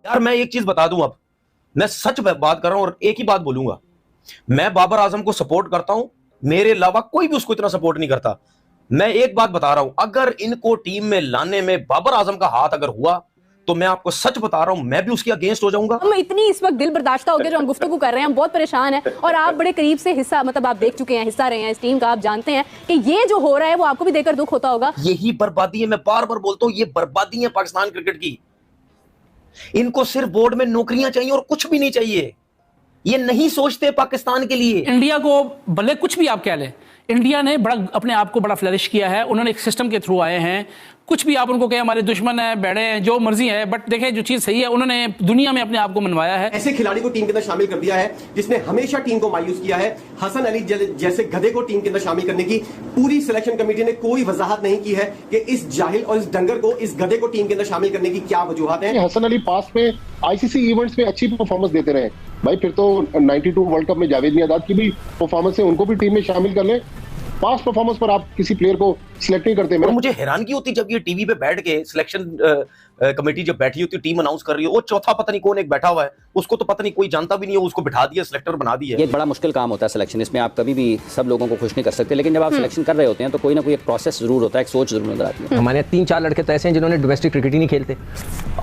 यार मैं एक चीज बता दूं, अब मैं सच बात कर रहा हूं और एक ही बात बोलूंगा। मैं बाबर आजम को सपोर्ट करता हूं, मेरे अलावा कोई भी उसको इतना सपोर्ट नहीं करता। मैं एक बात बता रहा हूं, अगर इनको टीम में लाने में बाबर आजम का हाथ अगर हुआ तो मैं आपको सच बता रहा हूं, मैं भी उसके अगेंस्ट हो जाऊंगा। हम इतनी इस वक्त दिल बर्दाश्ता हो गया जो हम गुफ्तगू कर रहे हैं, हम बहुत परेशान हैं और आप बड़े करीब से हिस्सा मतलब आप देख चुके हैं, हिस्सा रहे हैं इस टीम का, आप जानते हैं कि ये जो हो रहा है वो आपको भी देखकर दुख होता होगा। यही बर्बादी है, मैं बार बार बोलता हूं, ये बर्बादी है पाकिस्तान क्रिकेट की। इनको सिर्फ बोर्ड में नौकरियां चाहिए और कुछ भी नहीं चाहिए। ये नहीं सोचते पाकिस्तान के लिए। इंडिया को भले कुछ भी आप कह लें, इंडिया ने बड़ा अपने आप को बड़ा फ्लरिश किया है। उन्होंने एक सिस्टम के थ्रू आए हैं। कुछ भी आप उनको कहें हमारे दुश्मन है, बैठे हैं, जो मर्जी है, बट देखें जो चीज सही है, उन्होंने दुनिया में अपने आप को मनवाया है। ऐसे खिलाड़ी को टीम के अंदर शामिल कर दिया है जिसने हमेशा टीम को मायूस किया है। हसन अली जैसे गधे को टीम के अंदर शामिल करने की पूरी सिलेक्शन कमेटी ने कोई वजाहत नहीं की है कि इस जाहिल और इस डंगर को, इस गधे को टीम के अंदर शामिल करने की क्या वजूहत है। हसन अली पास में आईसीसी इवेंट्स में अच्छी परफॉर्मेंस देते रहे भाई, फिर तो 92 वर्ल्ड कप में जावेद मियादाद की भी परफॉर्मेंस है, उनको भी टीम में शामिल कर ले। पास परफॉर्मेंस पर आप किसी प्लेयर को सिलेक्ट नहीं करते। और मुझे हैरानगी होती जब ये टीवी पे बैठ के सिलेक्शन कमेटी जब बैठी होती है, टीम अनाउंस कर रही है, वो चौथा पता नहीं कौन एक बैठा हुआ है, उसको तो पता नहीं कोई जानता भी नहीं है, उसको बिठा दिया, सिलेक्टर बना दिया। ये बड़ा मुश्किल काम होता है सिलेक्शन, इसमें आप कभी भी सब लोगों को खुश नहीं कर सकते, लेकिन जब आप सिलेक्शन कर रहे होते हैं तो कोई ना कोई एक प्रोसेस जरूर होता है, एक सोच जरूर नजर आती है। हमारे 3-4 लड़के तो ऐसे हैं जिन्होंने डोमेस्टिक क्रिकेट ही नहीं खेलते।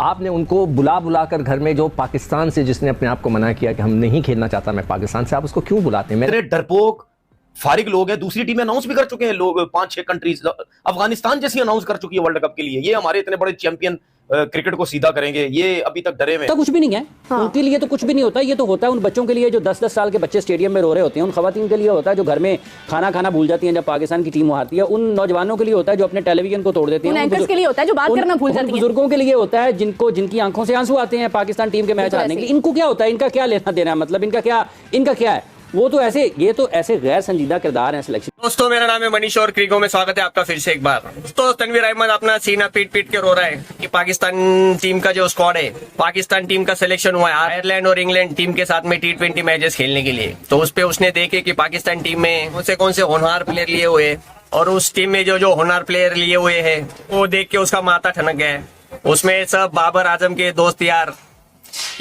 आपने उनको बुला कर घर में, जो पाकिस्तान से जिसने अपने आप को मना किया कि हम नहीं खेलना चाहता मैं पाकिस्तान से, आप उसको क्यों बुलाते हैं? मेरे डरपोक फारिग लोग हैं, दूसरी टीमें अनाउंस भी कर चुके हैं लोग, 5-6 कंट्रीज, अफगानिस्तान जैसी अनाउंस कर चुकी है वर्ल्ड कप के लिए। ये हमारे इतने बड़े चैंपियन क्रिकेट को सीधा करेंगे, ये अभी तक डरे हुए तो कुछ भी नहीं है। हाँ। उनके लिए तो कुछ भी नहीं होता। ये तो होता है उन बच्चों के लिए जो 10-10 साल के बच्चे स्टेडियम में रो रहे होते हैं, उन खवातीन के लिए होता है जो घर में खाना खाना भूल जाती हैं जब पाकिस्तान की टीम हारती है, उन नौजवानों के लिए होता है जो अपने टेलीविजन को तोड़ देते हैं, उन एंकर्स के लिए होता है जो बात करना भूल जाती हैं, बुजुर्गों के लिए होता है जिनकी आंखों से आंसू आते हैं पाकिस्तान टीम के मैच हारने के लिए। इनको क्या होता है? इनका क्या लेना देना है? मतलब इनका क्या है? वो तो ऐसे, ये तो ऐसे गैर संजीदा किरदार हैं सिलेक्शन। दोस्तों मेरा नाम है मनीष और क्रिको में स्वागत है आपका फिर से एक बार। तो तनवीर अहमद अपना सीना पीट पीट के रो रहा है कि पाकिस्तान टीम का जो स्क्वाड है, पाकिस्तान टीम का सिलेक्शन हुआ है आयरलैंड और इंग्लैंड टीम के साथ में T20 मैचेस खेलने के लिए। तो उस पे उसने देखे कि पाकिस्तान टीम में कौन से होनहार प्लेयर लिए हुए, और उस टीम में जो होनहार प्लेयर लिए हुए है वो देख के उसका माथा ठनक गया है। उसमें सब बाबर आजम के दोस्त यार,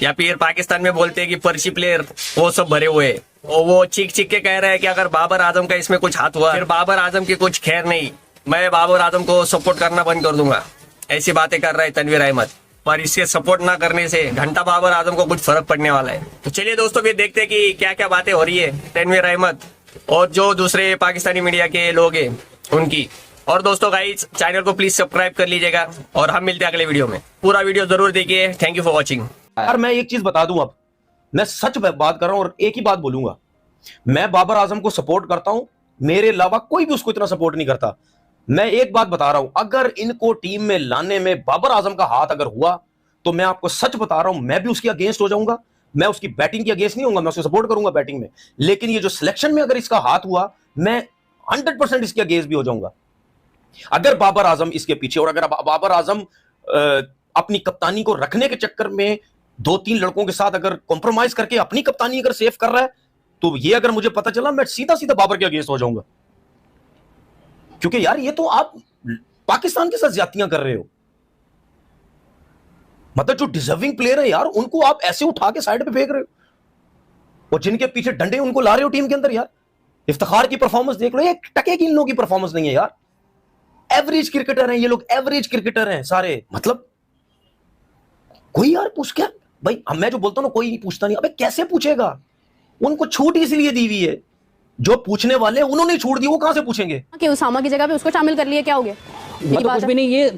या फिर पाकिस्तान में बोलते हैं कि पर्ची प्लेयर, वो सब भरे हुए। और वो चीख चीख के कह रहे हैं कि अगर बाबर आजम का इसमें कुछ हाथ हुआ फिर बाबर आजम की कुछ खैर नहीं, मैं बाबर आजम को सपोर्ट करना बंद कर दूंगा। ऐसी बातें कर रहा है तनवीर अहमद। पर इसके सपोर्ट ना करने से घंटा बाबर आजम को कुछ फर्क पड़ने वाला है। तो चलिए दोस्तों फिर देखते हैं कि क्या क्या बातें हो रही है तनवीर अहमद और जो दूसरे पाकिस्तानी मीडिया के लोग हैं उनकी। और दोस्तों गाइस, चैनल को प्लीज सब्सक्राइब कर लीजिएगा और हम मिलते हैं अगले वीडियो में। पूरा वीडियो जरूर देखिए। Thank you for watching. यार मैं एक चीज बता दूं, अब मैं सच बात कर रहा हूं और एक ही बात बोलूंगा। मैं बाबर आजम को सपोर्ट करता हूं, मेरे अलावा कोई भी उसको इतना सपोर्ट नहीं करता। मैं एक बात बता रहा हूं, अगर इनको टीम में लाने में बाबर आजम का हाथ अगर हुआ तो मैं आपको सच बता रहा हूं, मैं भी उसके अगेंस्ट हो जाऊंगा। मैं उसकी बैटिंग के अगेंस्ट नहीं होऊंगा, मैं उसको सपोर्ट करूंगा बैटिंग में। लेकिन ये जो सिलेक्शन में अगर इसका हाथ हुआ, मैं 100% इसके अगेंस्ट भी हो जाऊंगा। अगर बाबर आजम इसके पीछे, और अगर बाबर आजम अपनी कप्तानी को रखने के चक्कर में 2-3 लड़कों के साथ अगर कॉम्प्रोमाइज करके अपनी कप्तानी अगर सेव कर रहा है, तो ये अगर मुझे पता चला, मैं सीधा सीधा बाबर के अगेंस्ट हो जाऊंगा। क्योंकि यार ये तो आप पाकिस्तान के साथ ज्यादतियां कर रहे हो। मतलब जो डिजर्विंग प्लेयर है यार, उनको आप ऐसे उठा के साइड पे फेंक रहे हो, और जिनके पीछे डंडे उनको ला रहे हो टीम के अंदर। यार इफ्तिखार की परफॉर्मेंस देख लो, एक टके की इन लोगों की परफॉर्मेंस नहीं है यार। एवरेज क्रिकेटर हैं ये लोग, एवरेज क्रिकेटर हैं सारे। मतलब कोई यार पूछ क्या भाई, मैं जो बोलता हूं ना, कोई नहीं पूछता नहीं। अबे कैसे पूछेगा? उनको छूट इसलिए दी हुई है, जो पूछने वाले उन्होंने छूट दी, वो कहां से पूछेंगे कि उसामा की जगह पे उसको शामिल कर लिया, क्या हो गया? मतलब कुछ भी नहीं, ये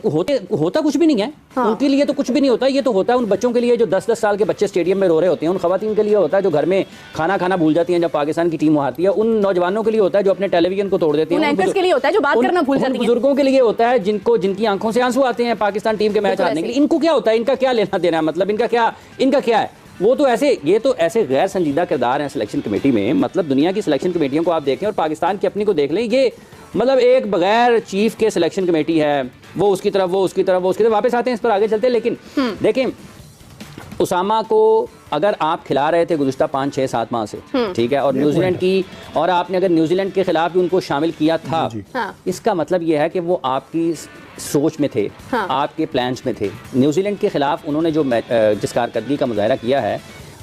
होता कुछ भी नहीं है। हाँ। उनके लिए तो कुछ भी नहीं होता। ये तो होता है उन बच्चों के लिए जो 10-10 साल के बच्चे स्टेडियम में रो रहे होते हैं, उन खवातीन के लिए होता है जो घर में खाना खाना भूल जाती हैं जब पाकिस्तान की टीम हारती है, उन नौजवानों के लिए होता है जो अपने टेलीविजन को तोड़ देते हैं, उन एंकर्स के लिए होता है जो बात करना भूल जाती हैं, बुजुर्गों के लिए होता है जिनकी आंखों से आंसू आते हैं पाकिस्तान टीम के मैच हारने के लिए। इनको क्या होता है? इनका क्या लेना देना है? मतलब इनका क्या है? वो तो ऐसे, ये तो ऐसे गैर संजीदा किरदार हैं सिलेक्शन कमेटी में। मतलब दुनिया की सिलेक्शन कमेटियों को आप देखें और पाकिस्तान की अपनी को देख लें, ये मतलब एक बगैर चीफ के सिलेक्शन कमेटी है। वो उसकी तरफ वापस आते हैं, इस पर आगे चलते हैं। लेकिन देखें, उसामा को अगर आप खिला रहे थे गुज़िश्ता 5, 6, 7 माह से, ठीक है, और न्यूजीलैंड की, और आपने अगर न्यूजीलैंड के खिलाफ भी उनको शामिल किया था, इसका मतलब ये है कि वो आपकी सोच में थे, आपके प्लान्स में थे। न्यूजीलैंड के खिलाफ उन्होंने जो जिस कारकर्दगी का मुजाहरा किया है,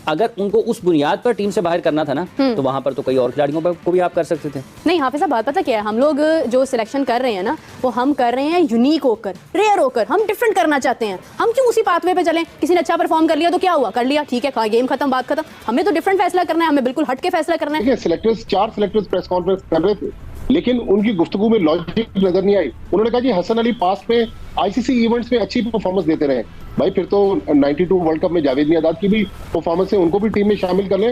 अगर उनको उस बुनियाद पर टीम से बाहर करना था ना, तो वहां पर तो कई और खिलाड़ियों को भी आप कर सकते थे। नहीं हाफिज साहब, बात पता क्या है, हम लोग जो सिलेक्शन कर रहे हैं ना, वो हम कर रहे हैं यूनिक होकर, रेयर होकर, हम डिफरेंट करना चाहते हैं। हम क्यों उसी पाथवे पे चलें? किसी ने अच्छा परफॉर्म कर लिया तो क्या हुआ, कर लिया, ठीक है, गेम खत्म, बात खत्म। हमें तो डिफरेंट फैसला करना है, हमें बिल्कुल हट के फैसला करना है। सिलेक्टर्स 4 सिलेक्टर्स प्रेस कॉन्फ्रेंस कर रहे थे, लेकिन उनकी गुफ्तगू में लॉजिक नजर नहीं आई। उन्होंने कहा जी हसन अली पास्ट में आईसीसी इवेंट्स में अच्छी परफॉर्मेंस देते रहे, भाई फिर तो 92 वर्ल्ड कप में जावेद मियादाद की भी परफॉर्मेंस है, उनको भी टीम में शामिल कर ले।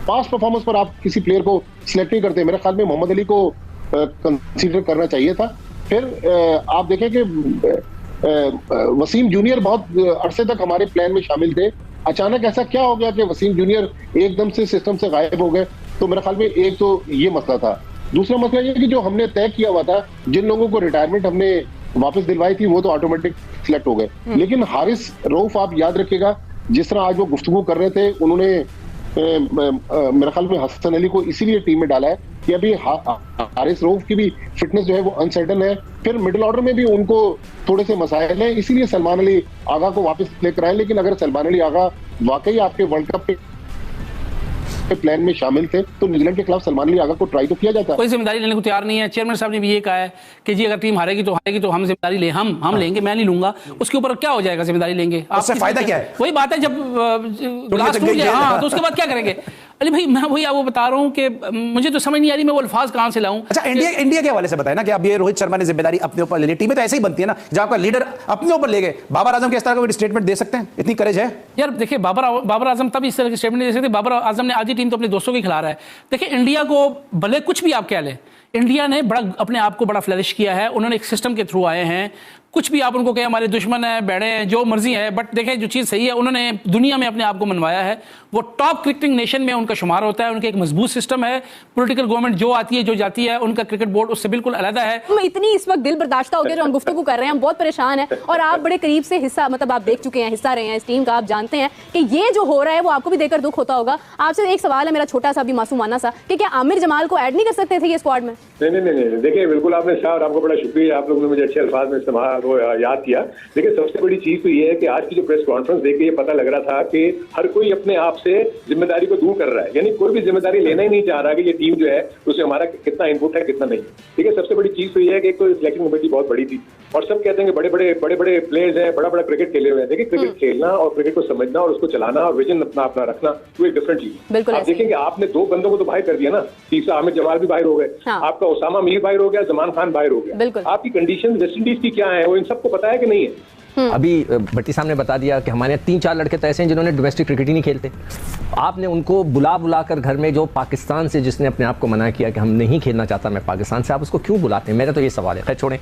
पास्ट परफॉर्मेंस पर आप किसी प्लेयर को सिलेक्ट नहीं करते। मेरे ख्याल में मोहम्मद अली को कंसीडर करना चाहिए था। फिर आप देखें कि वसीम जूनियर बहुत अरसे तक हमारे प्लान में शामिल थे, अचानक ऐसा क्या हो गया कि वसीम जूनियर एकदम से सिस्टम से गायब हो गए? तो मेरे ख्याल में एक तो ये मसला था। दूसरा मसला ये कि जो हमने तय किया हुआ था, जिन लोगों को रिटायरमेंट हमने वापस दिलवाई थी, वो तो ऑटोमेटिक सिलेक्ट हो गए। लेकिन हारिस रऊफ, आप याद रखिएगा, जिस तरह आज वो गुफ्तगू कर रहे थे, उन्होंने मेरे ख्याल में हसन अली को इसीलिए टीम में डाला है कि अभी हारिस रऊफ की भी फिटनेस जो है वो अनसर्टन है। फिर मिडिल ऑर्डर में भी उनको थोड़े से मसाइल हैं, इसीलिए सलमान अली आगा को वापस लेकर आए। लेकिन अगर सलमान अली आगा वाकई आपके वर्ल्ड कप के प्लान में शामिल थे, तो न्यूजीलैंड के खिलाफ सलमान अली आगा को ट्राई तो किया जाता है। कोई जिम्मेदारी लेने को तैयार नहीं है। चेयरमैन साहब ने भी ये कहा है कि जी अगर टीम हारेगी तो हम जिम्मेदारी ले, हम लेंगे, मैं नहीं लूंगा। उसके ऊपर क्या हो जाएगा, जिम्मेदारी लेंगे, उससे फायदा क्या है? वही बात है, जब लास्ट टूट जाए, हाँ, तो उसके बाद क्या करेंगे? अली भाई, मैं वही आपको बता रहा हूँ कि मुझे तो समझ नहीं आ रही मैं वो अल्फाज कहाँ से लाऊं। अच्छा, इंडिया के हवाले से बताए ना कि अब ये रोहित शर्मा ने जिम्मेदारी अपने ऊपर ले ली। टीमें तो ऐसे ही बनती है ना, जब आपका लीडर अपने ऊपर ले गए। बाबर आजम के इस तरह का कोई स्टेटमेंट दे सकते हैं? इतनी करेज है यार? देखिए, बाबर आजम तब इस तरह के स्टेटमेंट दे सकते। बाबर आजम ने आज ही टीम तो अपने दोस्तों की खिला रहा है। देखिए, इंडिया को भले कुछ भी आप कह लें, इंडिया ने बड़ा अपने आप को बड़ा फ्लरिश किया है। उन्होंने एक सिस्टम के थ्रू आए हैं। कुछ भी आप उनको कहें, हमारे दुश्मन है, बैठे हैं, जो मर्जी है, बट देखें जो चीज़ सही है, उन्होंने दुनिया में अपने आप को मनवाया है। वो टॉप क्रिकेटिंग नेशन में उनका शुमार होता है। उनका एक मजबूत सिस्टम है। पॉलिटिकल गवर्नमेंट जो आती है, जो जाती है, उनका क्रिकेट बोर्ड उससे बिल्कुल अलग है। हम इतनी इस वक्त दिल बर्दाश्त हो गया जो हम गुफ्तगू कर रहे हैं, हम बहुत परेशान हैं। और आप बड़े करीब से हिस्सा, मतलब आप देख चुके हैं, हिस्सा रहे हैं इस टीम का, आप जानते हैं कि ये जो हो रहा है वो आपको भी देखकर दुख होता होगा। आपसे एक सवाल है मेरा, छोटा सा भी मासूमाना सा, कि क्या आमिर जमाल को ऐड नहीं कर सकते थे ये स्क्वाड में? नहीं, देखिए बिल्कुल आपने सहा, और आपको बड़ा शुक्रिया, आप लोगों ने मुझे अच्छे अल्फाज में इस्तेमाल वो याद किया। देखिए, सबसे बड़ी चीज तो ये है कि आज की जो प्रेस कॉन्फ्रेंस देख के ये पता लग रहा था कि हर कोई अपने आप से जिम्मेदारी को दूर कर रहा है, यानी कोई भी जिम्मेदारी लेना ही नहीं चाह रहा कि ये टीम जो है उसमें हमारा कितना इनपुट है, कितना नहीं। ठीक है, सबसे बड़ी चीज तो ये है कि एक तो सिलेक्शन कमेटी बहुत बड़ी थी, और सब कहते हैं कि बड़े बड़े प्लेयर्स हैं, बड़ा क्रिकेट खेले हुए हैं। देखिए, क्रिकेट खेलना और क्रिकेट को समझना और उसको चलाना और विजन अपना रखना, वो एक डिफरेंट चीज है। आप देखेंगे, आपने 2 बंदों को तो बाहर कर दिया ना, तीसरा आमिर जमाल भी बाहर हो गए, आपका उसामा मीर बाहर हो गया, जमान खान बाहर हो गया। आपकी कंडीशन वेस्ट इंडीज की क्या है, वो इन सबको पता है कि नहीं है? अभी भट्टी साहब ने बता दिया कि हमारे 3-4 लड़के तो ऐसे हैं जिन्होंने डोमेस्टिक क्रिकेट ही नहीं खेलते। आपने उनको बुला कर घर में, जो पाकिस्तान से जिसने अपने आप को मना किया कि हम नहीं खेलना चाहता मैं पाकिस्तान से, आप उसको क्यों बुलाते हैं? मेरा तो ये सवाल है। खैर छोड़ें,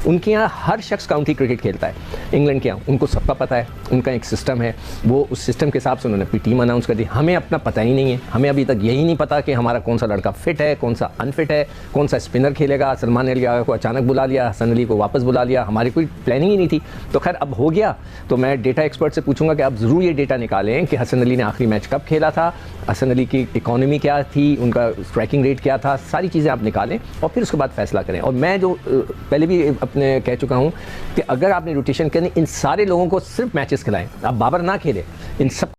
उनके यहाँ हर शख्स काउंटी क्रिकेट खेलता है। इंग्लैंड के यहाँ उनको सबका पता है, उनका एक सिस्टम है, वो उस सिस्टम के हिसाब से उन्होंने अपनी टीम अनाउंस कर दी। हमें अपना पता ही नहीं है, हमें अभी तक यही नहीं पता कि हमारा कौन सा लड़का फिट है, कौन सा अनफिट है, कौन सा स्पिनर खेलेगा। सलमान अली को अचानक बुला लिया, हसन अली को वापस बुला लिया, हमारी कोई प्लानिंग ही नहीं थी। तो खैर अब हो गया, तो मैं डेटा एक्सपर्ट से पूछूंगा कि आप ज़रूर ये डेटा निकालें कि हसन अली ने आखिरी मैच कब खेला था, हसन अली की इकोनॉमी क्या थी, उनका स्ट्राइकिंग रेट क्या था, सारी चीज़ें आप निकालें और फिर उसके बाद फैसला करें। और मैं जो पहले भी अपने कह चुका हूँ कि अगर आपने रोटेशन करनी, इन सारे लोगों को सिर्फ मैचेस खिलाएं, आप बाबर ना खेलें, इन सब